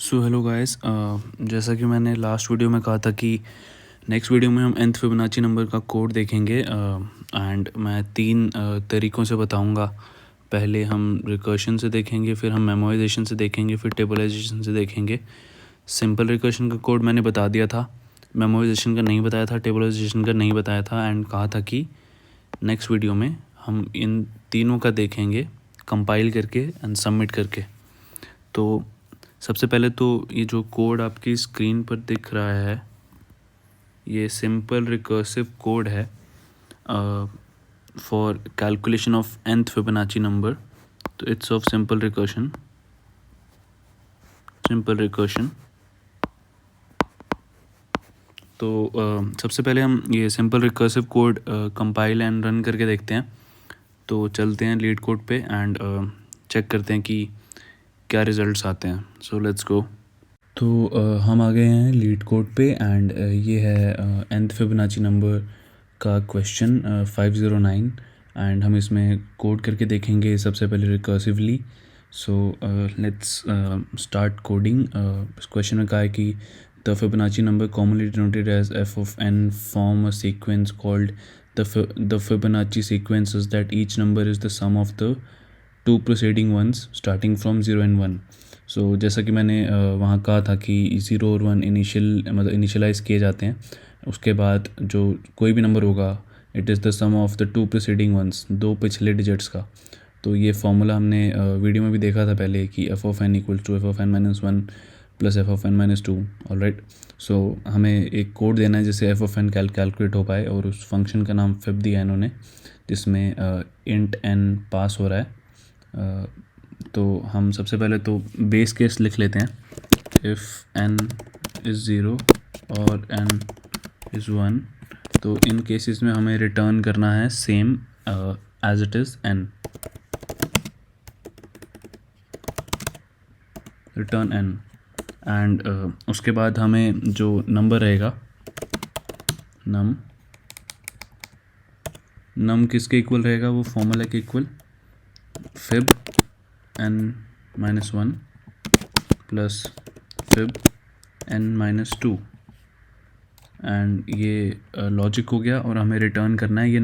So hello guys, जैसा कि मैंने लास्ट वीडियो में कहा था कि नेक्स्ट वीडियो में हम nth फिबोनाची नंबर का कोड देखेंगे एंड मैं तीन तरीक़ों से बताऊंगा। पहले हम रिकर्शन से देखेंगे, फिर हम मेमोराइजेशन से देखेंगे, फिर टेबलाइजेशन से देखेंगे। सिंपल रिकर्शन का कोड मैंने बता दिया था, मेमोराइजेशन का नहीं बताया था, टेबलाइजेशन का नहीं बताया था एंड कहा था कि नेक्स्ट वीडियो में हम इन तीनों का देखेंगे कंपाइल करके एंड सबमिट करके। तो सबसे पहले तो ये जो कोड आपकी स्क्रीन पर दिख रहा है, ये सिंपल रिकर्सिव कोड है for calculation of nth Fibonacci number. तो इट्स ऑफ सिंपल रिकर्शन। तो सबसे पहले हम ये simple recursive code compile and run करके देखते हैं। तो चलते हैं लीड कोड पे एंड चेक करते हैं कि क्या रिजल्ट्स आते हैं। So let's go. तो हम आ गए हैं लीड कोड पे एंड ये है nth फिबोनाची नंबर का क्वेश्चन 509 एंड हम इसमें कोड करके देखेंगे सबसे पहले recursively. So let's start coding. इस क्वेश्चन में कहा है कि the Fibonacci number commonly denoted as f of n form a sequence called the Fibonacci sequences that each number is the sum of the two preceding ones starting from 0 and 1। सो जैसा कि मैंने वहाँ कहा था कि 0 और 1 इनिशियलाइज़ किए जाते हैं, उसके बाद जो कोई भी नंबर होगा it is the sum of the two preceding ones, दो पिछले डिजिट्स का। तो ये फॉर्मूला हमने वीडियो में भी देखा था पहले कि f of n equals to f of n minus one plus f of n minus two. Alright, so हमें एक कोड देना है जिससे f of n कैलकुलेट हो पाए और उस फंक्शन का नाम फिब दिया है इन्होंने, जिसमें int n पास हो रहा है। तो हम सबसे पहले तो बेस केस लिख लेते हैं। इफ़ n इज़ ज़ीरो और n इज़ वन, तो इन केसेस में हमें रिटर्न करना है same as it is n, return n। And उसके बाद हमें जो नंबर रहेगा नम किसके इक्वल रहेगा, वो फॉर्मूला के equal fib n minus one plus fib n minus to. And ये लॉजिक हो गया और हमें रिटर्न करना है ये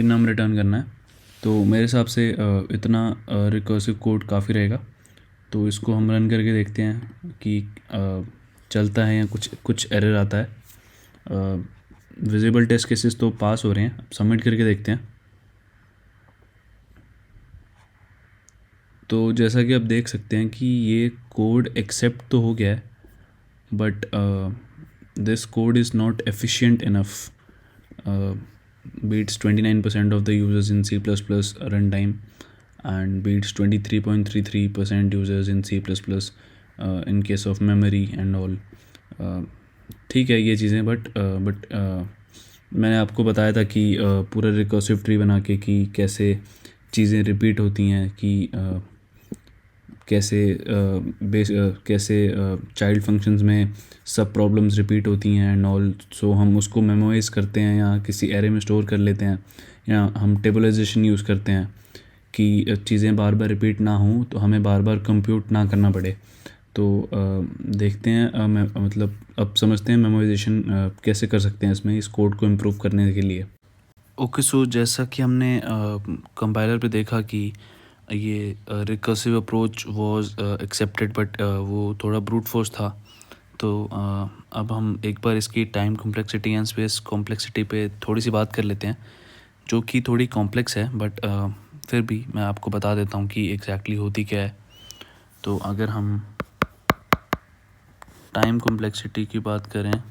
नम रिटर्न करना है। तो मेरे हिसाब से इतना रिकर्सिव कोड काफ़ी रहेगा। तो इसको हम रन करके देखते हैं कि चलता है या कुछ एरर आता है। विजिबल टेस्ट केसेस तो पास हो रहे हैं। अब सबमिट करके देखते हैं। तो जैसा कि आप देख सकते हैं कि ये कोड एक्सेप्ट तो हो गया है, but this code is not efficient enough. beats 29% of the users in C++ runtime and beats 23.33% users in C++ in case of memory and all। ठीक है ये चीज़ें, बट मैंने आपको बताया था कि पूरा रिकर्सिव ट्री बना के कि कैसे चीज़ें रिपीट होती हैं, कि कैसे चाइल्ड फंक्शंस में सब प्रॉब्लम्स रिपीट होती हैं एंड ऑल। सो हम उसको मेमोराइज़ करते हैं या किसी एरे में स्टोर कर लेते हैं, या हम टेबलाइजेशन यूज़ करते हैं कि चीज़ें बार बार रिपीट ना हों, तो हमें बार बार कंप्यूट ना करना पड़े। तो देखते हैं मतलब अब समझते हैं मेमोराइजेशन कैसे कर सकते हैं इसमें, इस कोड को इम्प्रूव करने के लिए। ओके, सो जैसा कि हमने कंपाइलर पे देखा कि ये recursive approach was accepted, but वो थोड़ा ब्रूट फोर्स था। तो अब हम एक बार इसकी time complexity and space complexity पे थोड़ी सी बात कर लेते हैं, जो कि थोड़ी कॉम्प्लेक्स है, बट फिर भी मैं आपको बता देता हूँ कि एग्जैक्टली होती क्या है। तो अगर हम टाइम कॉम्प्लेक्सिटी की बात करें,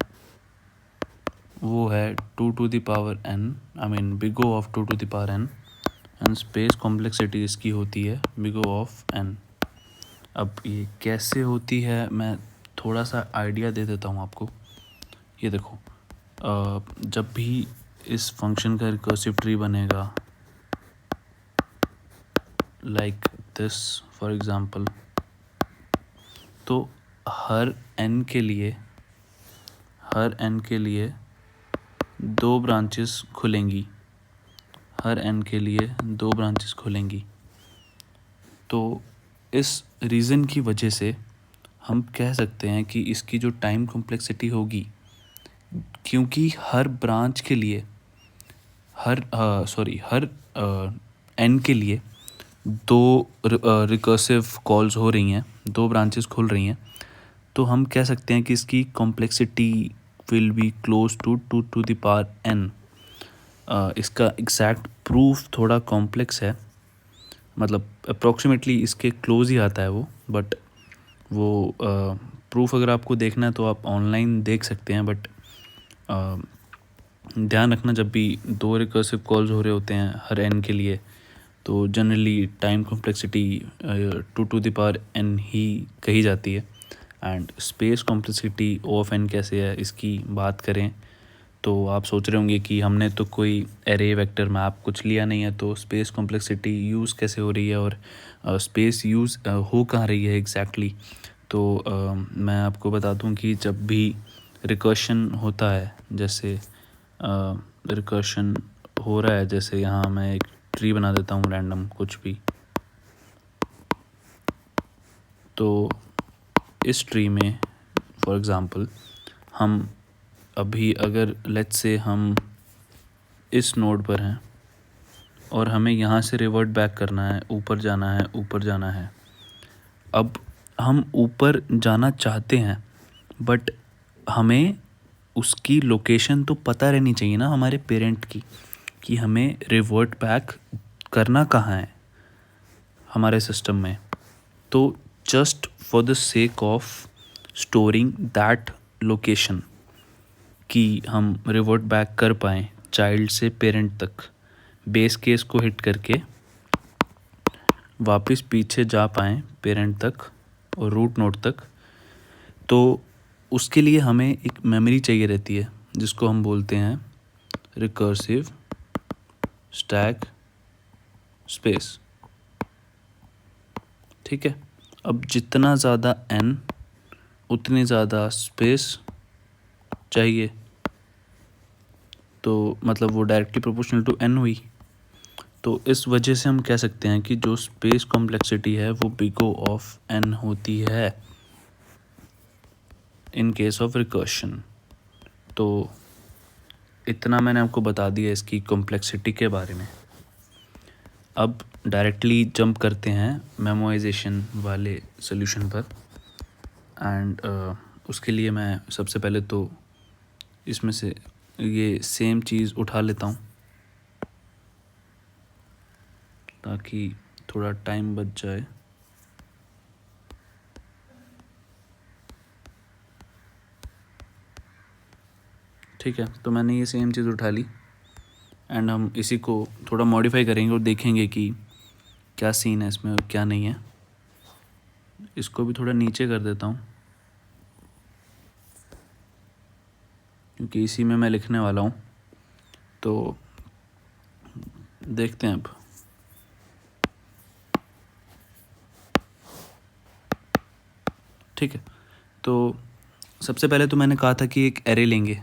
वो है 2 to the power n, I mean big O of 2 to the power n, and space complexity इसकी होती है बिग O ऑफ n। अब ये कैसे होती है मैं थोड़ा सा आइडिया दे देता हूँ आपको। ये देखो, जब भी इस फंक्शन का रिकर्सिव ट्री बनेगा लाइक दिस फॉर एग्ज़ाम्पल, तो हर n के लिए दो ब्रांचेस खुलेंगी। तो इस रीज़न की वजह से हम कह सकते हैं कि इसकी जो टाइम कॉम्प्लेक्सिटी होगी, क्योंकि हर ब्रांच के लिए हर एन के लिए दो रिकर्सिव कॉल्स हो रही हैं, दो ब्रांचेस खुल रही हैं, तो हम कह सकते हैं कि इसकी complexity will be close to two the power n. इसका एग्जैक्ट प्रूफ थोड़ा कॉम्प्लेक्स है, मतलब अप्रॉक्सीमेटली इसके क्लोज ही आता है वो, बट वो प्रूफ अगर आपको देखना है तो आप ऑनलाइन देख सकते हैं। बट ध्यान रखना, जब भी दो रिकर्सिव कॉल्स हो रहे होते हैं हर एन के लिए, तो generally time complexity two the power n ही कही जाती है। And space complexity O of n कैसे है, इसकी बात करें तो आप सोच रहे होंगे कि हमने तो कोई एरे वेक्टर मैप कुछ लिया नहीं है, तो स्पेस कॉम्प्लेक्सिटी यूज़ कैसे हो रही है और स्पेस यूज़ हो कहाँ रही है एग्जैक्टली। तो मैं आपको बता दूं कि जब भी रिकर्शन होता है, जैसे रिकर्शन हो रहा है, जैसे यहाँ मैं एक ट्री बना देता हूँ रैंडम कुछ भी, तो इस ट्री में फॉर एग्ज़ाम्पल हम अभी अगर लेट्स से हम इस नोड पर हैं और हमें यहाँ से रिवर्ट बैक करना है, ऊपर जाना है, ऊपर जाना है। अब हम ऊपर जाना चाहते हैं, बट हमें उसकी लोकेशन तो पता रहनी चाहिए ना हमारे पेरेंट की, कि हमें रिवर्ट बैक करना कहाँ है हमारे सिस्टम में। तो just for the sake of storing that location, कि हम रिवर्ट बैक कर पाएँ चाइल्ड से पेरेंट तक, बेस केस को हिट करके वापस पीछे जा पाएँ पेरेंट तक और रूट नोड तक, तो उसके लिए हमें एक मेमोरी चाहिए रहती है जिसको हम बोलते हैं रिकर्सिव स्टैक स्पेस। ठीक है, अब जितना ज़्यादा n उतनी ज़्यादा स्पेस चाहिए, तो मतलब वो डायरेक्टली प्रोपोर्शनल टू n हुई। तो इस वजह से हम कह सकते हैं कि जो स्पेस कॉम्प्लेक्सिटी है वो बिग O ऑफ n होती है इन केस ऑफ रिकर्शन। तो इतना मैंने आपको बता दिया इसकी कॉम्प्लेक्सिटी के बारे में। अब डायरेक्टली जंप करते हैं मेमोराइजेशन वाले सॉल्यूशन पर। एंड उसके लिए मैं सबसे पहले तो इसमें से ये सेम चीज़ उठा लेता हूँ ताकि थोड़ा टाइम बच जाए। ठीक है, तो मैंने ये सेम चीज़ उठा ली एंड हम इसी को थोड़ा मॉडिफाई करेंगे और देखेंगे कि क्या सीन है इसमें और क्या नहीं है। इसको भी थोड़ा नीचे कर देता हूँ क्योंकि इसी में मैं लिखने वाला हूँ। तो देखते हैं अब। ठीक है, तो सबसे पहले तो मैंने कहा था कि एक एरे लेंगे,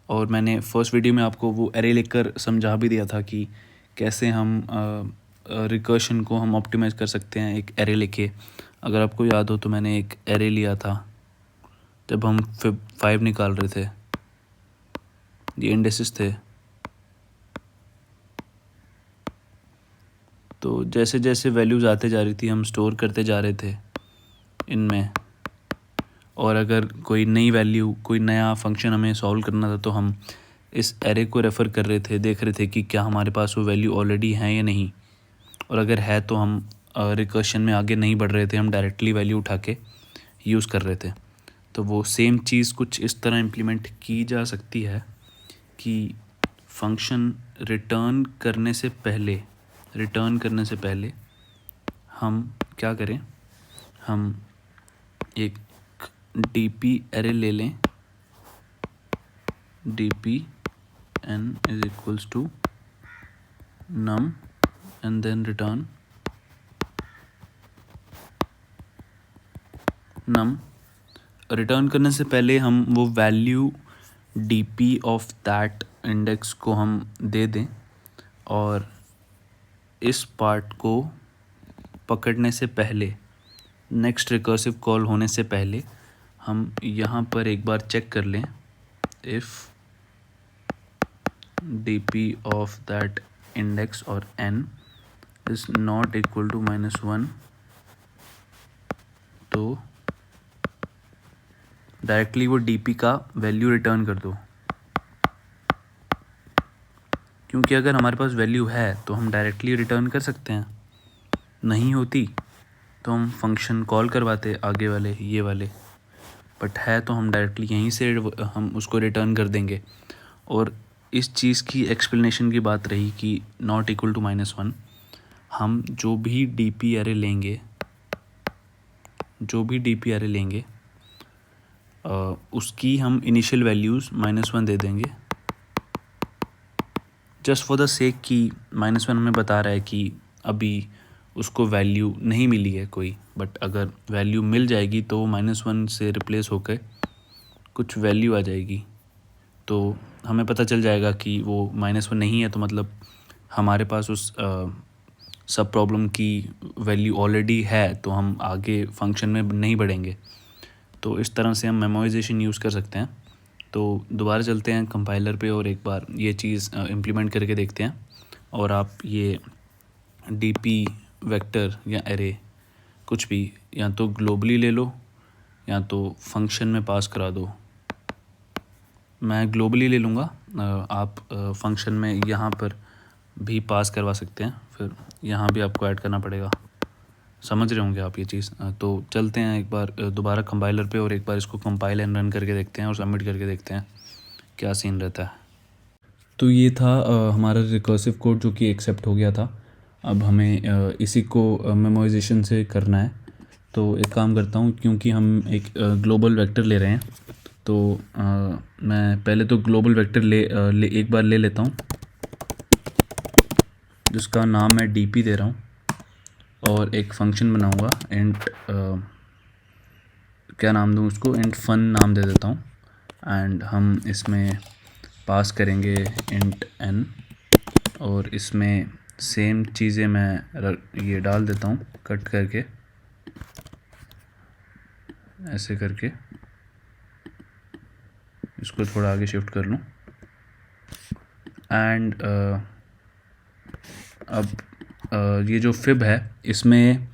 और मैंने फर्स्ट वीडियो में आपको वो एरे लेकर समझा भी दिया था कि कैसे हम रिकर्शन को हम ऑप्टिमाइज़ कर सकते हैं एक एरे लेके। अगर आपको याद हो तो मैंने एक एरे लिया था जब हम 5 निकाल रहे थे, ये इंडेक्सेस थे। तो जैसे जैसे वैल्यूज़ आते जा रही थी हम स्टोर करते जा रहे थे इनमें, और अगर कोई नई वैल्यू, कोई नया फंक्शन हमें सॉल्व करना था तो हम इस एरे को रेफ़र कर रहे थे, देख रहे थे कि क्या हमारे पास वो वैल्यू ऑलरेडी है या नहीं, और अगर है तो हम रिकर्शन में आगे नहीं बढ़ रहे थे, हम डायरेक्टली वैल्यू उठा के यूज़ कर रहे थे। तो वो सेम चीज़ कुछ इस तरह इम्प्लीमेंट की जा सकती है कि फंक्शन रिटर्न करने से पहले हम क्या करें, हम एक dp एरे ले लें, dp n is equals to num and then return num। Return करने से पहले हम वो value dp of that index को हम दे दें, और इस पार्ट को पकड़ने से पहले, नेक्स्ट रिकर्सिव कॉल होने से पहले हम यहाँ पर एक बार चेक कर लें, if dp of that index or n is not equal to -1, तो डायरेक्टली वो dp का वैल्यू रिटर्न कर दो, क्योंकि अगर हमारे पास वैल्यू है तो हम डायरेक्टली रिटर्न कर सकते हैं, नहीं होती तो हम फंक्शन कॉल करवाते आगे वाले ये वाले, बट है तो हम डायरेक्टली यहीं से हम उसको रिटर्न कर देंगे। और इस चीज़ की एक्सप्लेनेशन की बात रही कि नॉट इक्वल टू -1, हम जो भी डीपी एरे लेंगे उसकी हम इनिशियल वैल्यूज़ -1 दे देंगे, जस्ट फॉर द सेक कि -1 हमें बता रहा है कि अभी उसको वैल्यू नहीं मिली है कोई, बट अगर वैल्यू मिल जाएगी तो -1 से रिप्लेस होकर कुछ वैल्यू आ जाएगी, तो हमें पता चल जाएगा कि वो -1 नहीं है, तो मतलब हमारे पास उस सब प्रॉब्लम की वैल्यू ऑलरेडी है, तो हम आगे फंक्शन में नहीं बढ़ेंगे। तो इस तरह से हम मेमोराइजेशन यूज़ कर सकते हैं। तो दोबारा चलते हैं कंपाइलर पे और एक बार ये चीज़ इम्प्लीमेंट करके देखते हैं, और आप ये डीपी वेक्टर या एरे कुछ भी या तो ग्लोबली ले लो या तो फंक्शन में पास करा दो। मैं ग्लोबली ले लूँगा, आप फंक्शन में यहाँ पर भी पास करवा सकते हैं, फिर यहाँ भी आपको ऐड करना पड़ेगा, समझ रहे होंगे आप ये चीज़। तो चलते हैं एक बार दोबारा कंपाइलर पे और एक बार इसको कंपाइल एंड रन करके देखते हैं और सबमिट करके देखते हैं क्या सीन रहता है। तो ये था हमारा रिकर्सिव कोड जो कि एक्सेप्ट हो गया था। अब हमें इसी को मेमोराइजेशन से करना है। तो एक काम करता हूँ, क्योंकि हम एक ग्लोबल वेक्टर ले रहे हैं, तो मैं पहले तो ग्लोबल वेक्टर एक बार ले लेता हूँ, जिसका नाम मैं डीपी दे रहा हूँ, और एक फंक्शन बनाऊँगा इंट, क्या नाम दूँ उसको, इंट फन नाम दे देता हूँ, एंड हम इसमें पास करेंगे इंट n, और इसमें सेम चीज़ें मैं ये डाल देता हूँ कट करके, ऐसे करके इसको थोड़ा आगे शिफ्ट कर लूँ, एंड अब ये जो फिब है इसमें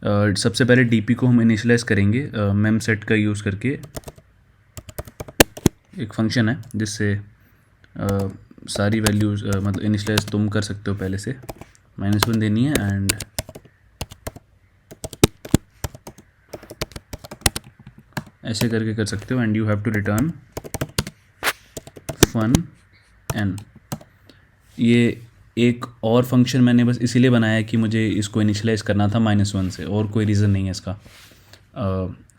सबसे पहले डीपी को हम इनिशियलाइज़ करेंगे मेम सेट का यूज़ करके। एक फंक्शन है जिससे सारी वैल्यूज़ मतलब इनिशियलाइज़ तुम कर सकते हो, पहले से -1 देनी है, एंड ऐसे करके कर सकते हो, and you have to return fun n। ये एक और फंक्शन मैंने बस इसीलिए बनाया है कि मुझे इसको इनिशियलाइज़ करना था -1 से, और कोई रीज़न नहीं है इसका।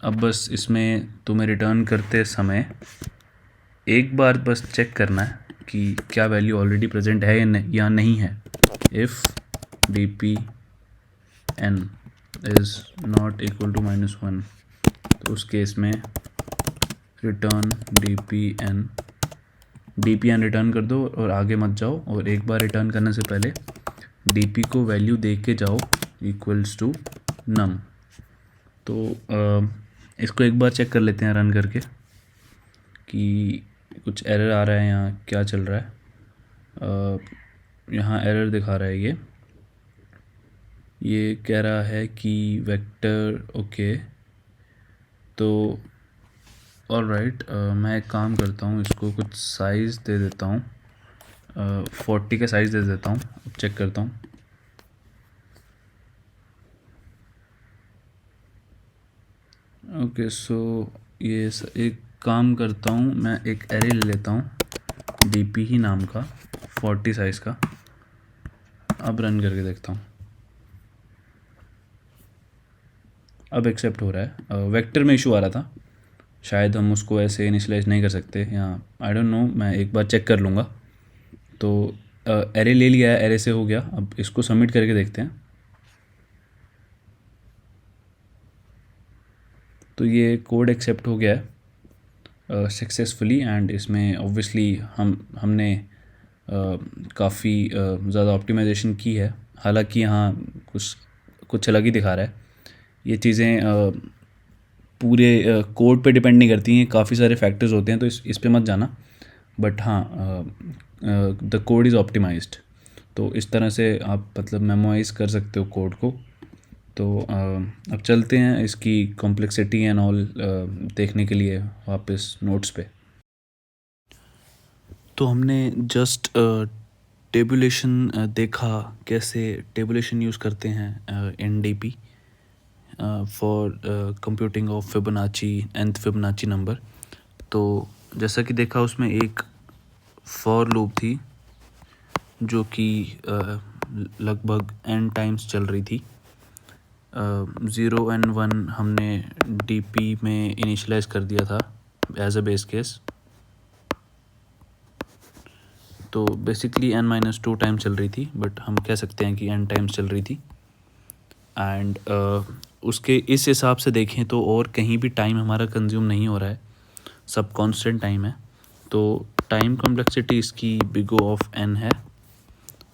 अब बस इसमें तुम्हें रिटर्न करते समय एक बार बस चेक करना है कि क्या वैल्यू ऑलरेडी प्रेजेंट है या नहीं है। If dp n is not equal to -1, तो उस केस में रिटर्न dp n रिटर्न कर दो और आगे मत जाओ, और एक बार रिटर्न करने से पहले dp को वैल्यू दे के जाओ इक्वल्स टू num। तो इसको एक बार चेक कर लेते हैं रन करके कि कुछ एरर आ रहा है या क्या चल रहा है। यहाँ एरर दिखा रहा है, ये कह रहा है कि वेक्टर ओके, तो ऑलराइट, मैं एक काम करता हूँ, इसको कुछ साइज़ दे देता हूँ, 40 का साइज़ दे देता हूँ, चेक करता हूँ। ओके, सो ये एक काम करता हूँ, मैं एक एरे ले लेता हूँ डीपी ही नाम का 40 साइज़ का। अब रन करके देखता हूँ, अब एक्सेप्ट हो रहा है। वेक्टर में इशू आ रहा था, शायद हम उसको ऐसे इनिशियलाइज नहीं कर सकते, या आई डोंट नो, मैं एक बार चेक कर लूँगा। तो एरे ले लिया है, एरे से हो गया। अब इसको सबमिट करके देखते हैं। तो ये कोड एक्सेप्ट हो गया है सक्सेसफुली, एंड इसमें ऑब्वियसली हमने काफ़ी ज़्यादा ऑप्टिमाइजेशन की है। हालांकि यहाँ कुछ कुछ अलग ही दिखा रहा है। ये चीज़ें पूरे कोड पे डिपेंड नहीं करती हैं, काफ़ी सारे फैक्टर्स होते हैं, तो इस पे मत जाना। बट हाँ, द कोड इज़ ऑप्टिमाइज्ड, तो इस तरह से आप मतलब मेमोराइज कर सकते हो कोड को। तो अब चलते हैं इसकी कॉम्प्लेक्सिटी एंड ऑल देखने के लिए वापस नोट्स पे। तो हमने जस्ट टेबुलेशन देखा, कैसे टेबुलेशन यूज़ करते हैं NDP for computing of Fibonacci nth Fibonacci number. तो जैसा कि देखा उसमें एक फॉर लूप थी जो कि लगभग n टाइम्स चल रही थी। 0 and 1 हमने डीपी में इनिशियलाइज कर दिया था एज अ बेस केस। तो बेसिकली n-2 टाइम चल रही थी, बट हम कह सकते हैं कि n टाइम्स चल रही थी। एंड उसके इस हिसाब से देखें तो और कहीं भी टाइम हमारा कंज्यूम नहीं हो रहा है, सब कांस्टेंट टाइम है। तो टाइम कॉम्प्लेक्सिटी इसकी बिग O ऑफ n है।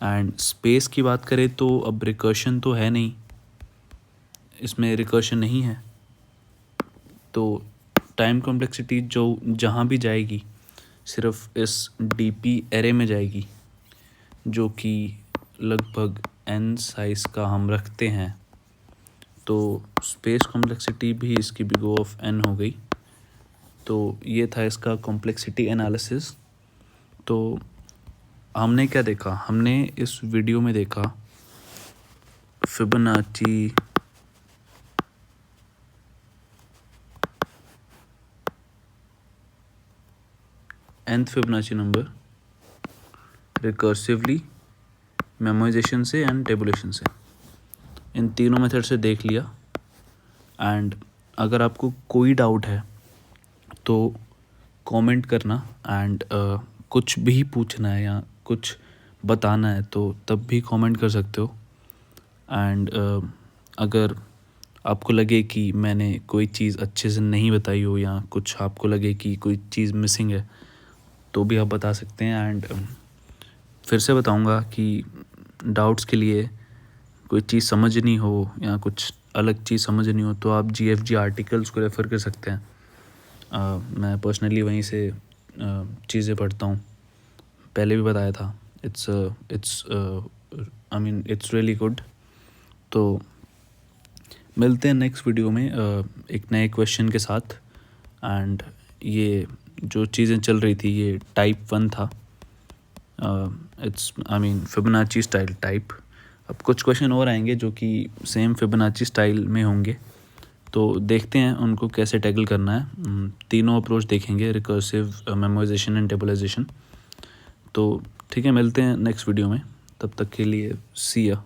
एंड स्पेस की बात करें तो अब रिकर्शन तो है नहीं, इसमें रिकर्शन नहीं है, तो टाइम कॉम्प्लेक्सिटी जो जहाँ भी जाएगी सिर्फ इस डीपी एरे में जाएगी, जो कि लगभग n साइज़ का हम रखते हैं। तो स्पेस कॉम्प्लेक्सिटी भी इसकी बिग O ऑफ n हो गई। तो ये था इसका कॉम्प्लेक्सिटी एनालिसिस। तो हमने क्या देखा, हमने इस वीडियो में देखा Fibonacci nth Fibonacci number recursively, memorisation से एंड टेबुलेशन से, इन तीनों मेथड से देख लिया। एंड अगर आपको कोई डाउट है तो कमेंट करना, एंड कुछ भी पूछना है या कुछ बताना है तो तब भी कमेंट कर सकते हो। एंड अगर आपको लगे कि मैंने कोई चीज़ अच्छे से नहीं बताई हो या कुछ आपको लगे कि कोई चीज़ मिसिंग है तो भी आप बता सकते हैं। एंड फिर से बताऊंगा कि डाउट्स के लिए कोई चीज़ समझनी हो या कुछ अलग चीज़ समझनी हो तो आप GFG आर्टिकल्स को रेफ़र कर सकते हैं। मैं पर्सनली वहीं से चीज़ें पढ़ता हूँ, पहले भी बताया था। It's really good. तो मिलते हैं नेक्स्ट वीडियो में एक नए क्वेश्चन के साथ। एंड ये जो चीज़ें चल रही थी ये टाइप 1 था, फिबोनाची स्टाइल टाइप। अब कुछ क्वेश्चन और आएंगे जो कि सेम फिबोनाची स्टाइल में होंगे, तो देखते हैं उनको कैसे टैकल करना है। तीनों अप्रोच देखेंगे, रिकर्सिव, मेमोराइजेशन एंड टेबुलाइजेशन। तो ठीक है, मिलते हैं नेक्स्ट वीडियो में, तब तक के लिए सी या।